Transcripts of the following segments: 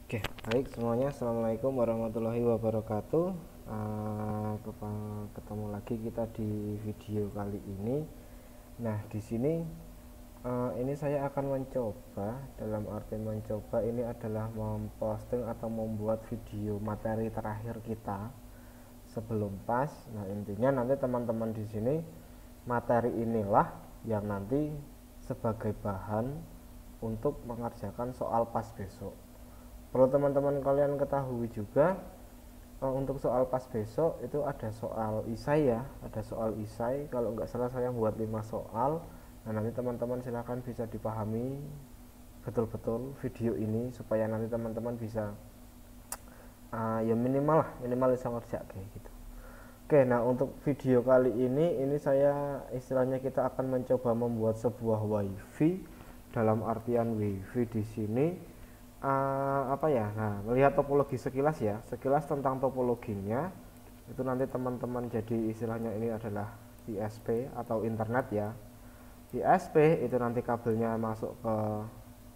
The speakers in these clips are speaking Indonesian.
Oke, baik semuanya. Assalamualaikum warahmatullahi wabarakatuh. Ketemu lagi kita di video kali ini. Nah, di sini ini saya akan mencoba, dalam arti mencoba ini adalah memposting atau membuat video materi terakhir kita sebelum PAS. Nah, intinya nanti teman-teman di sini materi inilah yang nanti sebagai bahan untuk mengerjakan soal PAS besok. Perlu teman-teman kalian ketahui juga, untuk soal PAS besok itu ada soal isai ya, ada soal isai. Kalau nggak salah saya buat 5 soal. Nah, nanti teman-teman silahkan bisa dipahami betul-betul video ini supaya nanti teman-teman bisa ya minimal bisa ngerja kayak gitu. Oke, nah untuk video kali ini saya istilahnya kita akan mencoba membuat sebuah wifi. Dalam artian wifi di sini Nah, melihat topologi sekilas ya, sekilas tentang topologinya itu nanti teman-teman jadi istilahnya ini adalah ISP atau internet ya. ISP itu nanti kabelnya masuk ke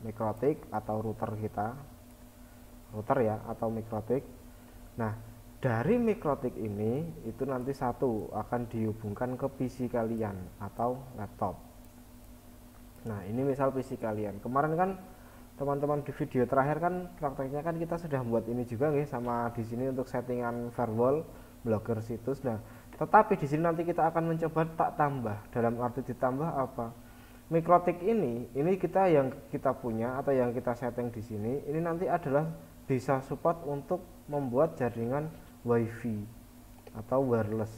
mikrotik atau router kita, router ya atau mikrotik. Nah, dari mikrotik ini itu nanti satu akan dihubungkan ke PC kalian atau laptop. Nah, ini misal PC kalian. Kemarin kan teman-teman di video terakhir kan prakteknya kan kita sudah buat ini juga nih, sama di sini untuk settingan firewall, blogger situs. Nah, tetapi di sini nanti kita akan mencoba tak tambah. Dalam arti ditambah apa? Mikrotik ini kita yang kita punya atau yang kita setting di sini ini nanti adalah bisa support untuk membuat jaringan wifi atau wireless.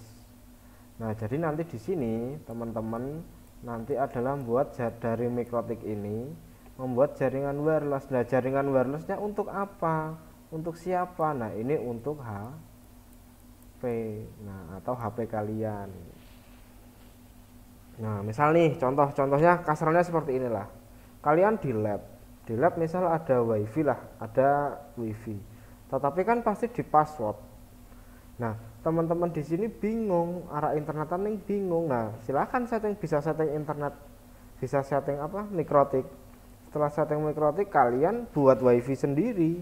Nah, jadi nanti di sini teman-teman nanti adalah membuat dari mikrotik ini membuat jaringan wireless. Nah, jaringan wirelessnya untuk apa? Untuk siapa? Nah, ini untuk HP. Nah, atau HP kalian. Nah, misal nih contohnya kasarnya seperti inilah. Kalian di lab misal ada wifi lah, ada wifi. Tetapi kan pasti di password. Nah, teman-teman di sini bingung arah internetan yang bingung. Nah, silahkan bisa setting internet, bisa setting mikrotik. Setelah setting mikrotik kalian buat wifi sendiri.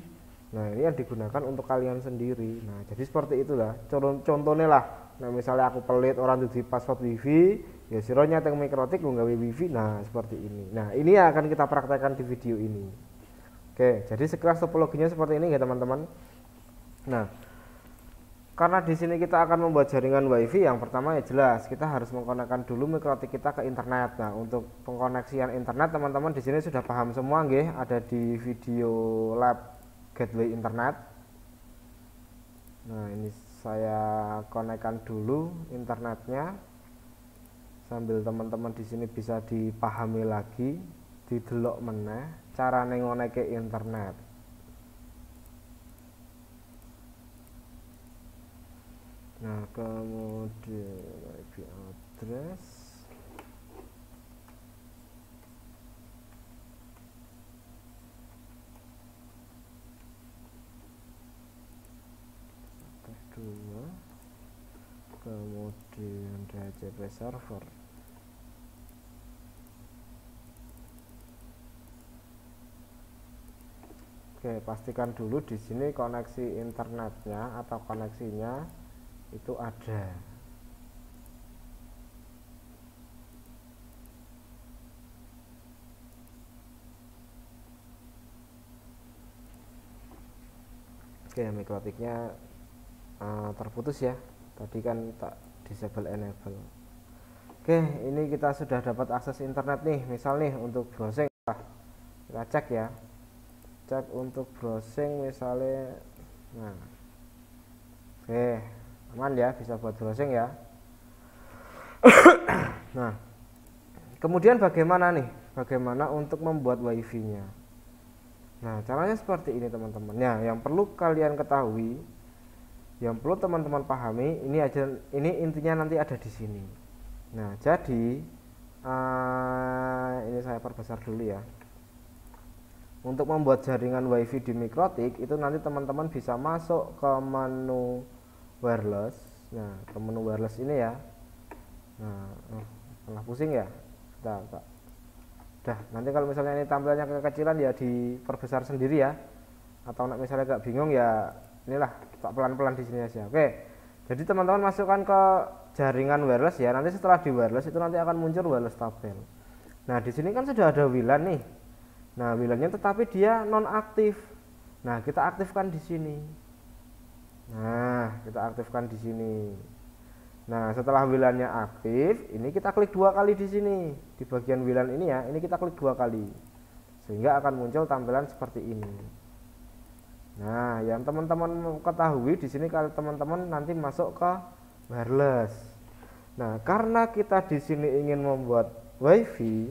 Nah, ini yang digunakan untuk kalian sendiri. Nah, jadi seperti itulah contohnya lah. Nah, misalnya aku pelit orang di password wifi, ya siro nyeteng mikrotik nggawe wifi. Nah, seperti ini. Nah, ini yang akan kita praktekkan di video ini. Oke, jadi sekilas topologinya seperti ini ya teman-teman. Nah, karena di sini kita akan membuat jaringan wifi, yang pertama ya jelas kita harus mengkonekkan dulu mikrotik kita ke internet. Nah, untuk pengkoneksian internet teman-teman di sini sudah paham semua nggih, ada di video lab gateway internet. Nah, ini saya konekkan dulu internetnya sambil teman-teman di sini bisa dipahami lagi, didelok meneh cara ngoneke internet. Nah, kemudian IP address, kedua, kemudian DHCP server. Oke, pastikan dulu di sini koneksi internetnya atau koneksinya itu ada. Oke, mikrotiknya terputus ya, tadi kan tak disable enable. Oke, ini kita sudah dapat akses internet nih. Misal nih untuk browsing, kita cek ya, cek untuk browsing misalnya. Nah, oke, aman ya, bisa buat browsing ya. Nah, kemudian bagaimana untuk membuat wifi nya? Nah, caranya seperti ini teman-teman ya. Yang perlu kalian ketahui, yang perlu teman-teman pahami, ini intinya nanti ada di sini. Nah, jadi ini saya perbesar dulu ya. Untuk membuat jaringan wifi di mikrotik itu nanti teman-teman bisa masuk ke menu wireless. Nah, ke menu wireless ini ya. Nah, malah pusing ya. Udah, nanti kalau misalnya ini tampilannya kekecilan ya diperbesar sendiri ya. atau misalnya agak bingung ya inilah tak pelan-pelan di sini aja. Oke, jadi teman-teman masukkan ke jaringan wireless ya, nanti setelah di wireless itu nanti akan muncul wireless tabel. Nah di sini kan sudah ada WLAN nih. Nah WLAN-nya tetapi dia non aktif. Nah kita aktifkan di sini. Nah kita aktifkan di sini. Nah setelah WLAN-nya aktif, ini kita klik 2 kali di sini di bagian WLAN ini ya. Ini kita klik 2 kali sehingga akan muncul tampilan seperti ini. Nah yang teman-teman ketahui di sini kalau teman-teman nanti masuk ke wireless. Nah karena kita di sini ingin membuat WiFi,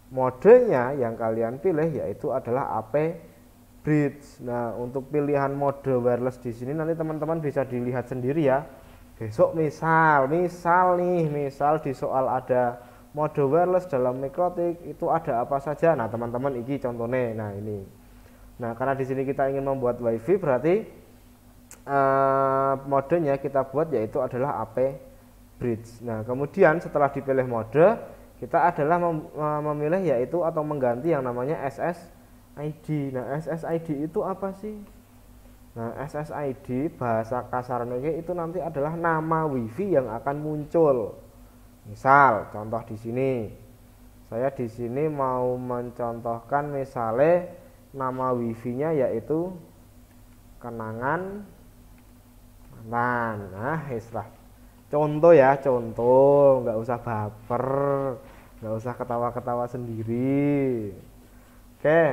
modenya yang kalian pilih yaitu adalah AP Bridge. Nah untuk pilihan mode wireless di sini nanti teman-teman bisa dilihat sendiri ya. Besok misal di soal ada mode wireless dalam Mikrotik itu ada apa saja. Nah teman-teman ini contohnya. Nah ini. Nah karena di sini kita ingin membuat WiFi berarti modenya kita buat yaitu adalah AP Bridge. Nah kemudian setelah dipilih mode kita adalah memilih yaitu atau mengganti yang namanya SSID. Nah SSID itu apa sih? Nah SSID bahasa kasarnya itu nanti adalah nama WiFi yang akan muncul. Misal contoh di sini saya di sini mau mencontohkan misalnya nama WiFi-nya yaitu kenangan mantan. Nah istilah contoh ya, contoh, nggak usah baper, nggak usah ketawa-ketawa sendiri. Oke,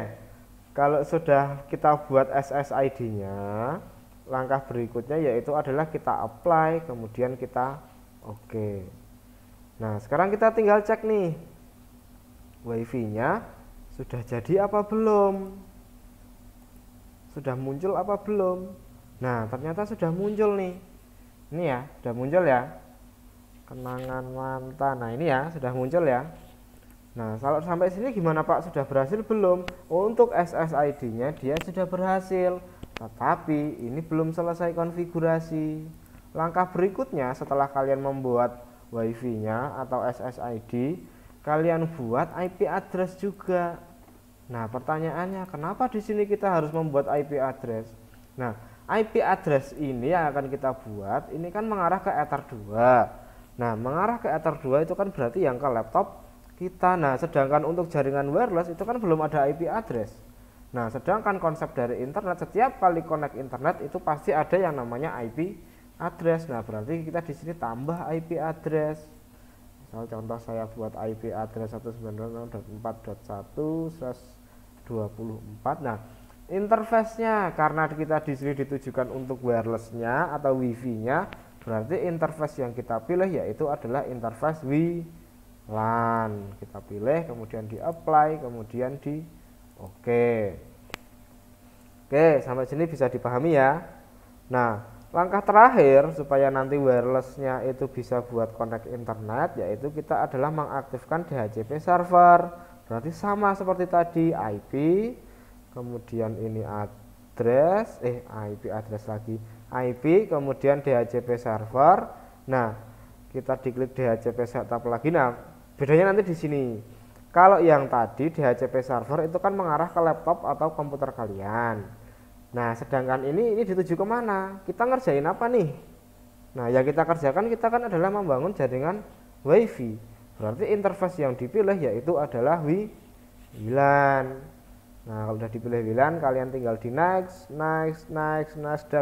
kalau sudah kita buat SSID-nya, langkah berikutnya yaitu adalah kita apply, kemudian kita oke. Nah sekarang kita tinggal cek nih WiFi-nya sudah jadi apa belum, sudah muncul apa belum. Nah ternyata sudah muncul nih, ini ya sudah muncul ya, kenangan mantan. Nah ini ya sudah muncul ya. Nah kalau sampai sini gimana Pak, sudah berhasil belum? Untuk SSID-nya dia sudah berhasil, tetapi ini belum selesai konfigurasi. Langkah berikutnya setelah kalian membuat WiFi-nya atau SSID, kalian buat IP address juga. Nah pertanyaannya kenapa di sini kita harus membuat IP address? Nah IP address ini yang akan kita buat ini kan mengarah ke Ether 2. Nah mengarah ke Ether 2 itu kan berarti yang ke laptop kita. Nah sedangkan untuk jaringan wireless itu kan belum ada IP address. Nah sedangkan konsep dari internet, setiap kali connect internet itu pasti ada yang namanya IP address. Nah berarti kita di sini tambah IP address. Misal contoh saya buat IP address 192.4.1/24. Nah interface-nya karena kita di sini ditujukan untuk wireless-nya atau WiFi-nya, berarti interface yang kita pilih yaitu adalah interface WLAN. Kita pilih, kemudian di apply, kemudian di oke. Oke, sampai sini bisa dipahami ya. Nah langkah terakhir supaya nanti wireless-nya itu bisa buat connect internet yaitu kita adalah mengaktifkan DHCP server. Berarti sama seperti tadi, IP, kemudian ini address, IP address lagi, IP, kemudian DHCP server. Nah kita diklik DHCP setup lagi. Nah bedanya nanti di sini. Kalau yang tadi DHCP server itu kan mengarah ke laptop atau komputer kalian. Nah sedangkan ini dituju kemana? Kita ngerjain apa nih? Nah yang kita kerjakan kita kan adalah membangun jaringan WiFi. Berarti interface yang dipilih yaitu adalah WLAN. Nah kalau sudah dipilih WLAN, kalian tinggal di next, dan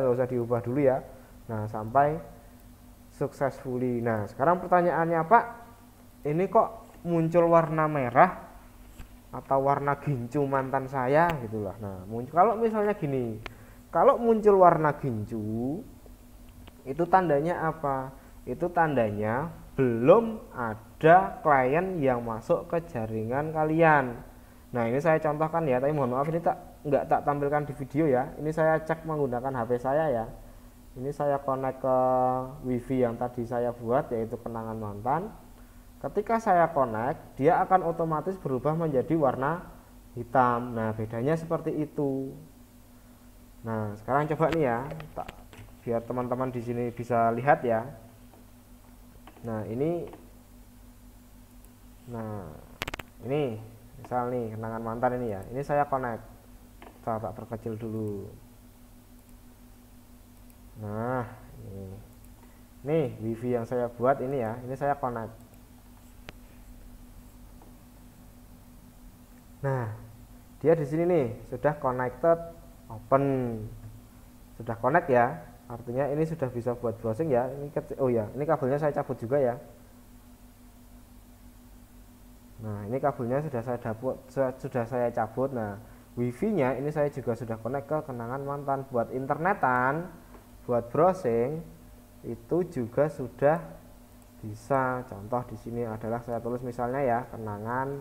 nggak usah diubah dulu ya. Nah sampai successfully. Nah sekarang pertanyaannya Pak, ini kok muncul warna merah atau warna gincu mantan saya gitulah. Nah kalau misalnya gini, kalau muncul warna gincu itu tandanya apa? Itu tandanya belum ada klien yang masuk ke jaringan kalian. Nah ini saya contohkan ya, tapi mohon maaf ini nggak tak tampilkan di video ya. Ini saya cek menggunakan HP saya ya. Ini saya connect ke WiFi yang tadi saya buat yaitu kenangan mantan. Ketika saya connect, dia akan otomatis berubah menjadi warna hitam. Nah bedanya seperti itu. Nah sekarang coba nih ya, biar teman-teman di sini bisa lihat ya. Nah ini misal nih kenangan mantan ini ya, ini saya connect Kita tak perkecil dulu. Nah, nih wifi yang saya buat ini ya, ini saya connect. Nah, dia di sini nih sudah connected, open, sudah connect ya. Artinya ini sudah bisa buat browsing ya. Ini oh ya, ini kabelnya saya cabut juga ya. Nah, ini kabelnya sudah saya cabut. Nah, wifi-nya ini saya juga sudah connect ke kenangan mantan. Buat internetan, buat browsing itu juga sudah bisa. Contoh di sini adalah saya tulis misalnya ya, kenangan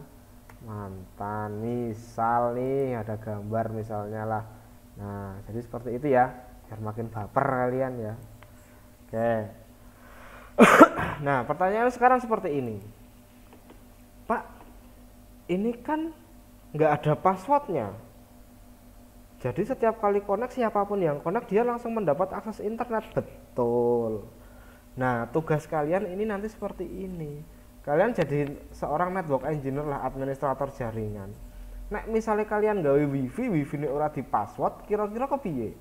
mantan. Misal nih ada gambar misalnya lah. Nah, jadi seperti itu ya, biar makin baper kalian ya. Oke. Nah, pertanyaan sekarang seperti ini. Pak, ini kan nggak ada passwordnya. Jadi setiap kali connect, siapapun yang connect dia langsung mendapat akses internet. Betul. Nah, tugas kalian ini nanti seperti ini. Kalian jadi seorang network engineer lah, administrator jaringan. Nek misalnya kalian gawe wifi ini ora di password, kira-kira kepiye?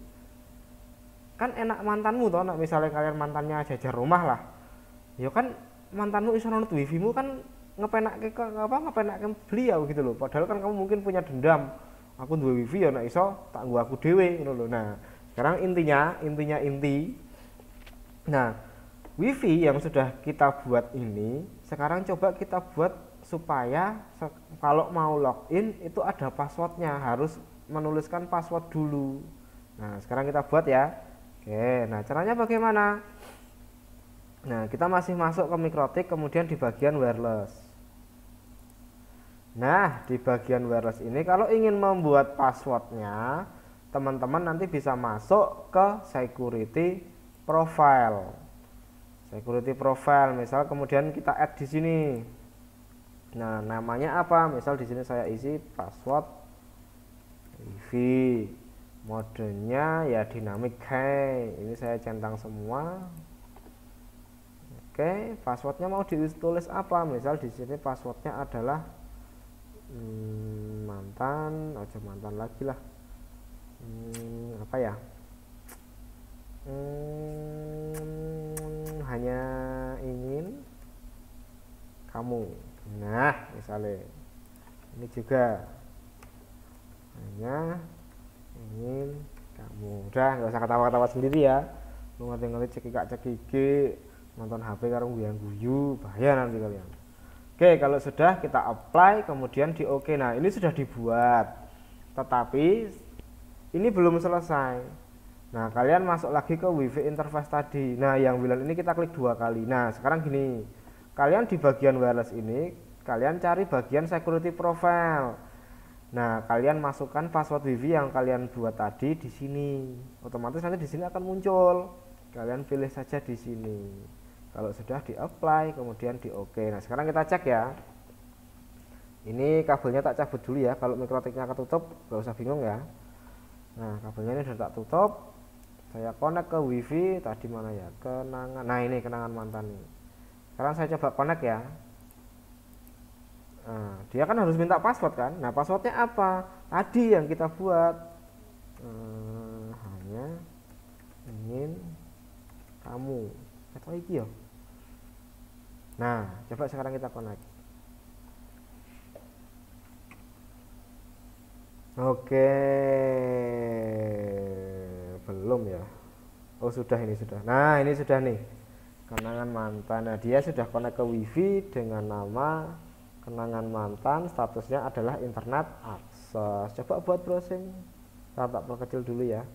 Kan enak mantanmu toh, nek misalnya kalian mantannya jajar rumah lah. Ya kan mantanmu iso nonton wifi-mu kan ngepenake beliau gitu loh. Padahal kan kamu mungkin punya dendam. Aku duwe wifi ya nek iso tak nggo aku dhewe ngono lho. Nah, sekarang inti. Nah, wifi yang sudah kita buat ini sekarang coba kita buat supaya kalau mau login itu ada passwordnya, harus menuliskan password dulu. Nah, sekarang kita buat ya. Oke, nah caranya bagaimana? Nah, kita masih masuk ke Mikrotik, kemudian di bagian wireless. Nah, di bagian wireless ini kalau ingin membuat passwordnya, teman-teman nanti bisa masuk ke security profile. Security profile, misal kemudian kita add di sini. Nah, namanya apa? Misal di sini saya isi password wifi. Modenya ya dynamic key. Ini saya centang semua. Oke, passwordnya mau ditulis apa? Misal di sini passwordnya adalah mantan, aja mantan lagi lah. Apa ya? Hanya ingin kamu. Nah, misalnya ini juga hanya ingin kamu. Udah, nggak usah ketawa-ketawa sendiri ya. Lu ngerti-ngerti cekik nonton HP karo guyu-guyu, bahaya nanti kalian. Oke, kalau sudah kita apply, kemudian di oke. Nah, ini sudah dibuat, tetapi ini belum selesai. Nah, kalian masuk lagi ke wifi interface tadi. Nah, yang WLAN ini kita klik 2 kali. Nah, sekarang gini, kalian di bagian wireless ini kalian cari bagian security profile. Nah, kalian masukkan password wifi yang kalian buat tadi di sini. Otomatis nanti di sini akan muncul. Kalian pilih saja di sini. Kalau sudah di apply, kemudian di oke. Nah, sekarang kita cek ya. Ini kabelnya tak cabut dulu ya. Kalau mikrotiknya ketutup, gak usah bingung ya. Nah, kabelnya ini sudah tak tutup. Saya connect ke wifi tadi mana ya? Kenangan. Nah, ini kenangan mantan ini. Sekarang saya coba connect ya. Nah, dia kan harus minta password kan. Nah, passwordnya apa? Tadi yang kita buat. Hanya ingin kamu. Atau iki ya. Nah, coba sekarang kita connect. Oke. Belum ya. Oh, sudah, ini sudah. Nah, ini sudah nih. Kenangan mantan. Nah, dia sudah connect ke wifi dengan nama kenangan mantan, statusnya adalah internet akses. Coba buat browsing. Saya tak perkecil dulu ya.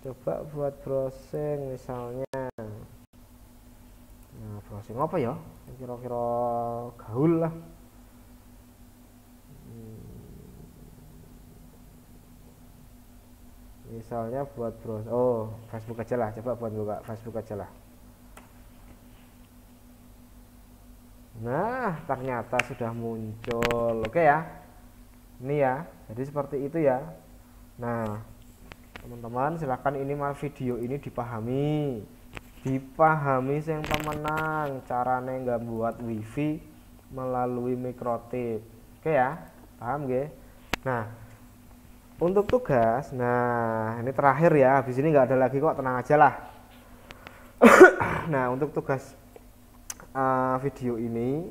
Coba buat browsing misalnya. Nah, browsing apa ya? Kira-kira gaul lah. Misalnya buat browsing. Oh, Facebook aja lah. Coba buat buka Facebook aja lah. Nah, ternyata sudah muncul. Oke ya. Ini ya. Jadi seperti itu ya. Nah, teman-teman silahkan ini video ini dipahami yang pemenang caranya nggak buat wifi melalui Mikrotik. Oke ya, paham gak? Nah, Untuk tugas, nah ini terakhir ya, habis ini nggak ada lagi kok, tenang aja lah. Nah untuk tugas video ini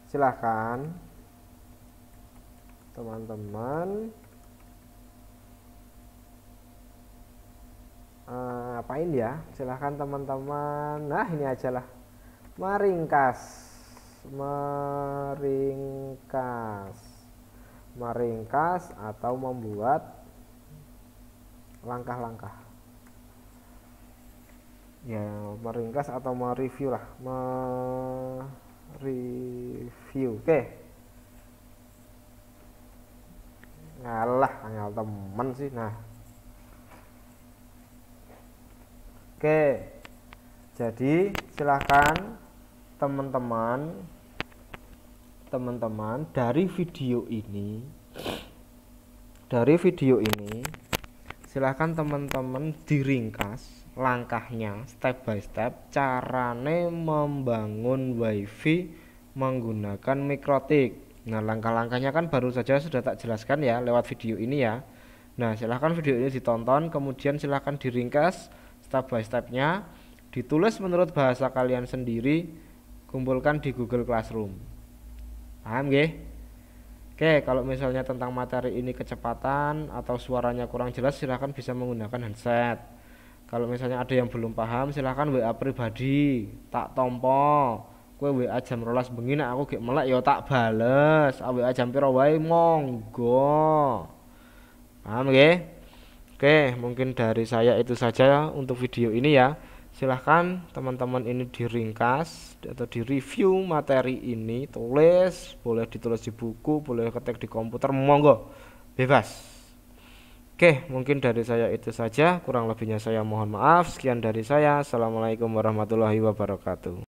silahkan teman-teman apain ya, silahkan teman-teman, nah ini aja lah, meringkas atau membuat langkah-langkah ya, meringkas atau mereview lah, mereview. Oke, ngalah angel temen sih. Nah oke, jadi silahkan teman-teman dari video ini silahkan teman-teman diringkas langkahnya step by step, carane membangun wifi menggunakan Mikrotik. Nah langkah-langkahnya kan baru saja sudah tak jelaskan ya lewat video ini ya. Nah silahkan video ini ditonton, kemudian silahkan diringkas step by stepnya, ditulis menurut bahasa kalian sendiri, kumpulkan di Google Classroom. Paham nggih? Oke, kalau misalnya tentang materi ini kecepatan atau suaranya kurang jelas, silahkan bisa menggunakan headset. Kalau misalnya ada yang belum paham, silahkan WA pribadi, tak tompo. Kue WA jam 12 bengi nek aku gek melek ya tak bales. WA jam piro wae monggo. Paham nggih? Oke, mungkin dari saya itu saja untuk video ini ya. Silahkan teman-teman ini diringkas atau direview materi ini, tulis, boleh ditulis di buku, boleh ketik di komputer, monggo, bebas. Oke, mungkin dari saya itu saja, kurang lebihnya saya mohon maaf. Sekian dari saya, assalamualaikum warahmatullahi wabarakatuh.